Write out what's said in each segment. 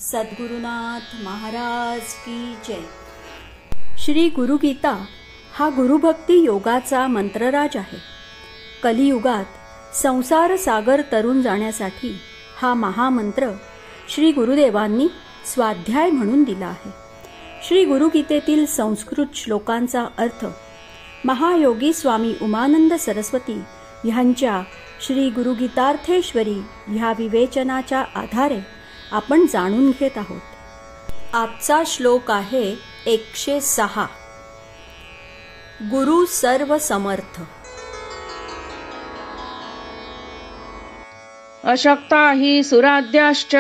सद्गुरुनाथ महाराज की जय। श्री गुरुगीता हा गुरुभक्ती योगाचा मंत्रराज आहे। कलियुगात संसार सागर तरून जाण्यासाठी हा महामंत्र श्री गुरुदेवांनी स्वाध्याय म्हणून दिला आहे। श्री गुरुगीतेतील संस्कृत श्लोकांचा अर्थ महायोगी स्वामी उमानंद सरस्वती ह्यांच्या श्री गुरुगीतार्थेश्वरी ह्या विवेचनाच्या आधारे आपण जाणून घेत आहोत। आजचा श्लोक आहे 106। गुरु सर्व समर्थ। अशक्ता हि सुराद्याश्च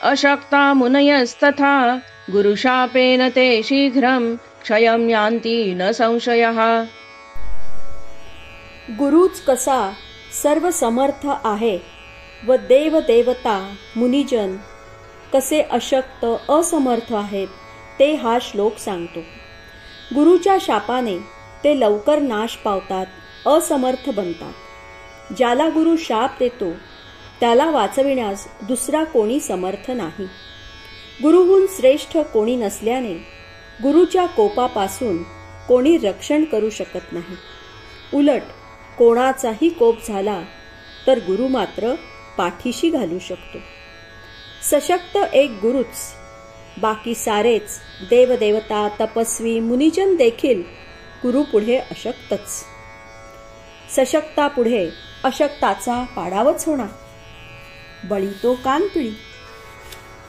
अशक्ता मुनयस्तथा गुरुशापेन ते शीघ्रं क्षयं यान्ति न संशयः। गुरुच कसा सर्व समर्थ आहे व देव देवता मुनिजन कसे अशक्त असमर्थ आहेत ते हा श्लोक सांगतो। गुरुच्या शापाने ते लवकर नाश पावतात, असमर्थ बनतात। ज्याला गुरु शाप देतो त्याला वाचविण्यास दुसरा कोणी समर्थ नाही। गुरुहून श्रेष्ठ कोणी नसल्याने गुरुच्या कोपापासून कोणी रक्षण करू शकत नाही। उलट कोणाचाही कोप झाला तर गुरु मात्र पाठीशी घालू शकतो। सशक्त एक गुरुच, बाकी सारेच देवदेवता तपस्वी मुनिजन देखील गुरु पुढे अशक्तच। सशक्ता पुढे अशक्ताचा पाडावच होणार, बळी तो कानपिळी।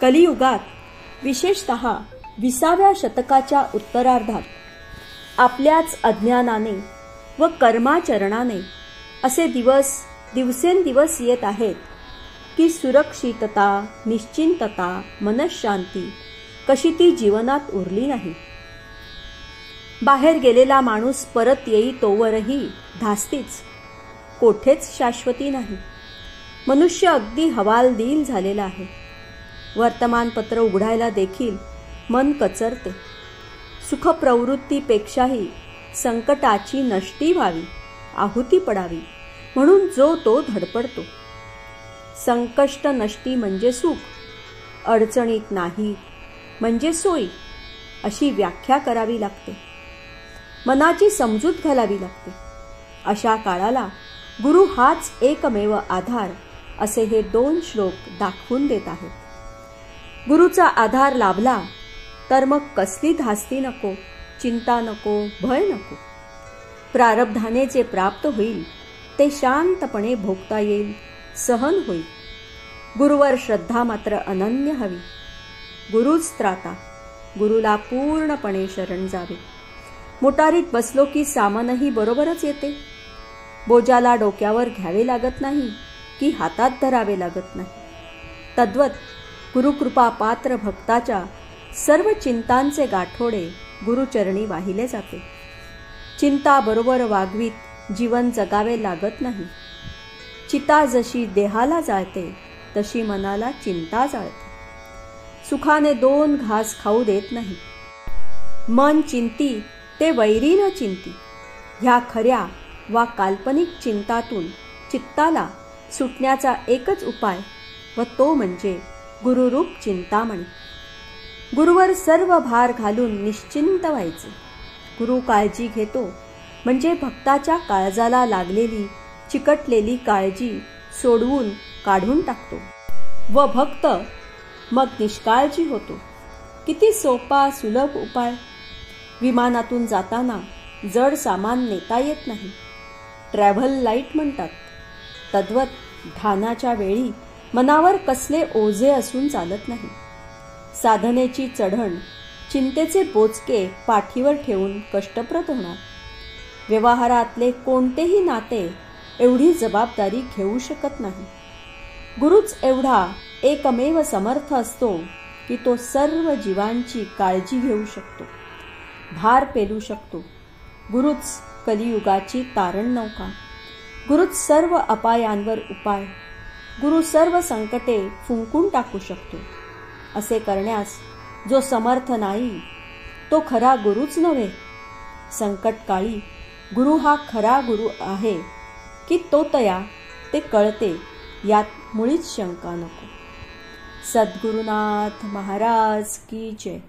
कलियुगात विशेषतः 20व्या शतकाच्या उत्तरार्धात आपल्याच अज्ञानाने व कर्माचरणाने असे दिवस दिवसेंदिवस येत आहेत की सुरक्षितता, निश्चिंतता, मनःशांती कशी ती जीवनात उरली नाही। बाहेर गेलेला माणूस परत येई तोवरही धास्तीच, कोठेच शाश्वती नाही। मनुष्य अगदी हवालदिल झालेला आहे। वर्तमानपत्र उघडायला देखील मन कचरते। सुखप्रवृत्तीपेक्षाही संकटाची नष्टी व्हावी, आहुती पडावी म्हणून जो तो धडपडतो। संकष्ट नष्टी म्हणजे सुख, अडचणीत नाही म्हणजे सोयी अशी व्याख्या करावी लागते। मनाची समजूत घालावी लागते। अशा काळाला गुरु हाच एकमेव आधार असे हे 2 श्लोक दाखवून देत आहेत। गुरुचा आधार लाभला तर मग कसली धास्ती नको, चिंता नको, भय नको। प्रारब्धाने जे प्राप्त होईल ते शांतपणे भोगता येईल, सहन होईल। गुरुवर श्रद्धा मात्र अनन्य हवी। गुरुच त्राता, गुरुला पूर्णपणे शरण जावे। मोटारीत बसलो की सामानही बरोबरच येते। बोजाला डोक्यावर घ्यावे लागत नाही की हातात धरावे लागत नाही। तद्वत गुरुकृपा पात्र भक्ताच्या सर्व चिंतांचे गाठोडे गुरुचरणी वाहिले जाते। चिंता बरोबर वागवीत जीवन जगावे लागत नाही। चिता जशी देहाला जाळते तशी मनाला चिंता जाळते। सुखाने 2 घास खाऊ देत नाही। मन चिंती ते वैरी न चिंती। ह्या खऱ्या वा काल्पनिक चिंतातून चित्ताला सुटण्याचा एकच उपाय व तो म्हणजे गुरुरूप चिंतामणी। गुरुवर सर्व भार घालून निश्चिंत व्हायचे। गुरु काळजी घेतो म्हणजे भक्ताच्या काळजाला लागलेली चिकटलेली काळजी सोडवून काढून टाकतो व भक्त मग निष्काळजी होतो। किती सोपा सुलभ उपाय। विमानातून जाताना जड सामान नेता येत नाही, ट्रॅव्हल लाईट म्हणतात। तद्वत ध्यानाच्या वेळी मनावर कसले ओझे असून चालत नाही। साधनेची चढण, चिंतेचे बोचके पाठीवर ठेवून कष्टप्रद होणार। व्यवहारातले कोणतेही नाते एवढी जबाबदारी घेऊ शकत नाही। गुरुच एवढा एकमेव समर्थ असतो की तो सर्व जीवांची काळजी घेऊ शकतो, भार पेलू शकतो। गुरुच कलियुगाची तारण नौका। गुरुच सर्व अपायांवर उपाय। गुरु सर्व संकटे फुंकून टाकू शकतो। असे करण्यास जो समर्थ नाही तो खरा गुरुच नव्हे। संकटकाळी गुरु हा खरा गुरु आहे की तो तया ते कळते, यात मुळीच शंका नको। सद्गुरुनाथ महाराज की जय.